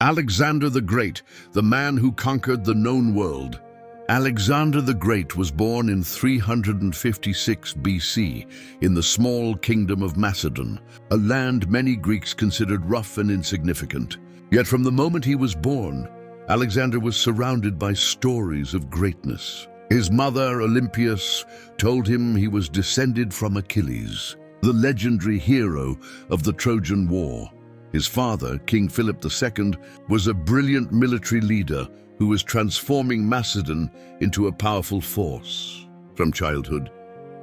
Alexander the Great, the man who conquered the known world. Alexander the Great was born in 356 BC in the small kingdom of Macedon, a land many Greeks considered rough and insignificant. Yet from the moment he was born, Alexander was surrounded by stories of greatness. His mother, Olympias, told him he was descended from Achilles, the legendary hero of the Trojan War. His father, King Philip II, was a brilliant military leader who was transforming Macedon into a powerful force. From childhood,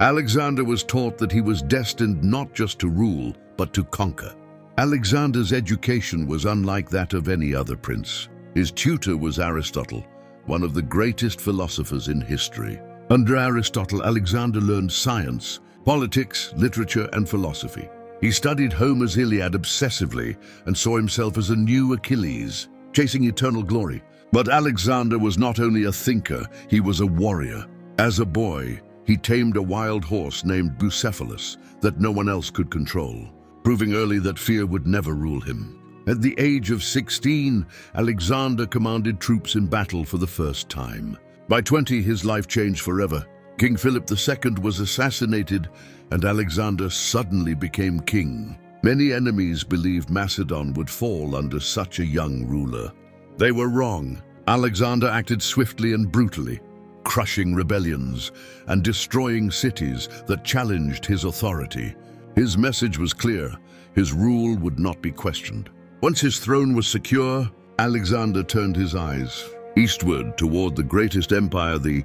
Alexander was taught that he was destined not just to rule, but to conquer. Alexander's education was unlike that of any other prince. His tutor was Aristotle, one of the greatest philosophers in history. Under Aristotle, Alexander learned science, politics, literature, and philosophy. He studied Homer's Iliad obsessively and saw himself as a new Achilles, chasing eternal glory. But Alexander was not only a thinker, he was a warrior. As a boy, he tamed a wild horse named Bucephalus that no one else could control, proving early that fear would never rule him. At the age of 16, Alexander commanded troops in battle for the first time. By 20, his life changed forever. King Philip II was assassinated, and Alexander suddenly became king. Many enemies believed Macedon would fall under such a young ruler. They were wrong. Alexander acted swiftly and brutally, crushing rebellions and destroying cities that challenged his authority. His message was clear: his rule would not be questioned. Once his throne was secure, Alexander turned his eyes eastward toward the greatest empire the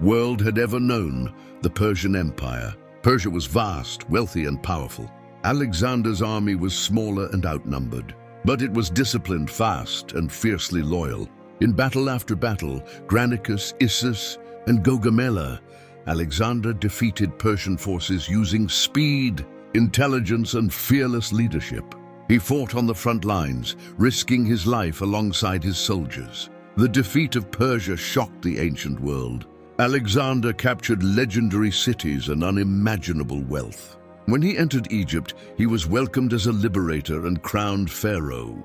world had ever known, the Persian Empire. Persia was vast, wealthy, and powerful. Alexander's army was smaller and outnumbered, but it was disciplined, fast, and fiercely loyal. In battle after battle, Granicus, Issus, and Gaugamela, Alexander defeated Persian forces using speed, intelligence, and fearless leadership. He fought on the front lines, risking his life alongside his soldiers. The defeat of Persia shocked the ancient world. Alexander captured legendary cities and unimaginable wealth. When he entered Egypt, he was welcomed as a liberator and crowned pharaoh.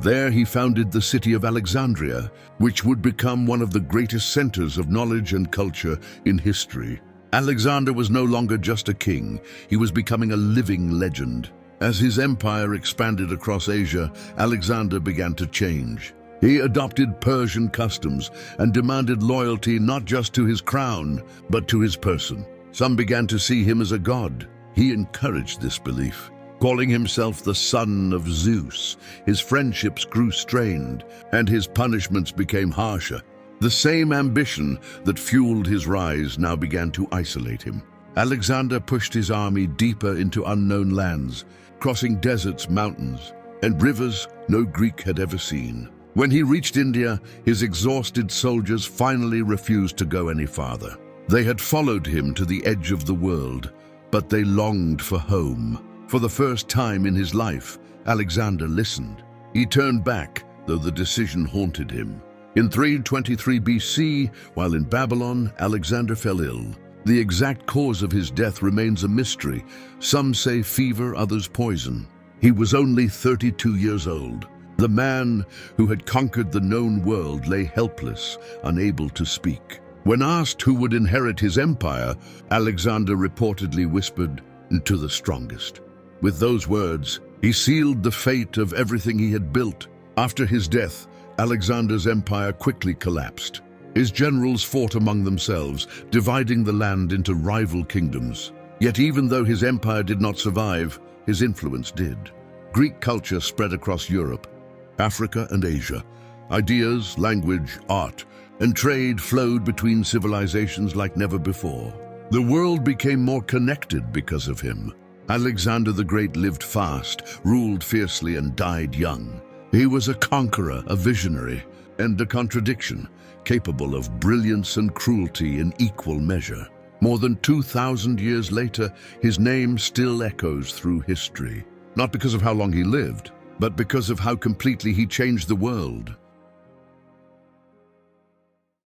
There he founded the city of Alexandria, which would become one of the greatest centers of knowledge and culture in history. Alexander was no longer just a king, he was becoming a living legend. As his empire expanded across Asia, Alexander began to change. He adopted Persian customs and demanded loyalty not just to his crown, but to his person. Some began to see him as a god. He encouraged this belief, calling himself the son of Zeus. His friendships grew strained, and his punishments became harsher. The same ambition that fueled his rise now began to isolate him. Alexander pushed his army deeper into unknown lands, crossing deserts, mountains, and rivers no Greek had ever seen. When he reached India, his exhausted soldiers finally refused to go any farther. They had followed him to the edge of the world, but they longed for home. For the first time in his life, Alexander listened. He turned back, though the decision haunted him. In 323 BC, while in Babylon, Alexander fell ill. The exact cause of his death remains a mystery. Some say fever, others poison. He was only 32 years old. The man who had conquered the known world lay helpless, unable to speak. When asked who would inherit his empire, Alexander reportedly whispered, "To the strongest." With those words, he sealed the fate of everything he had built. After his death, Alexander's empire quickly collapsed. His generals fought among themselves, dividing the land into rival kingdoms. Yet even though his empire did not survive, his influence did. Greek culture spread across Europe, Africa, and Asia. Ideas, language, art, and trade flowed between civilizations like never before. The world became more connected because of him. Alexander the Great lived fast, ruled fiercely, and died young. He was a conqueror, a visionary, and a contradiction, capable of brilliance and cruelty in equal measure. More than 2,000 years later, his name still echoes through history, not because of how long he lived, but because of how completely he changed the world.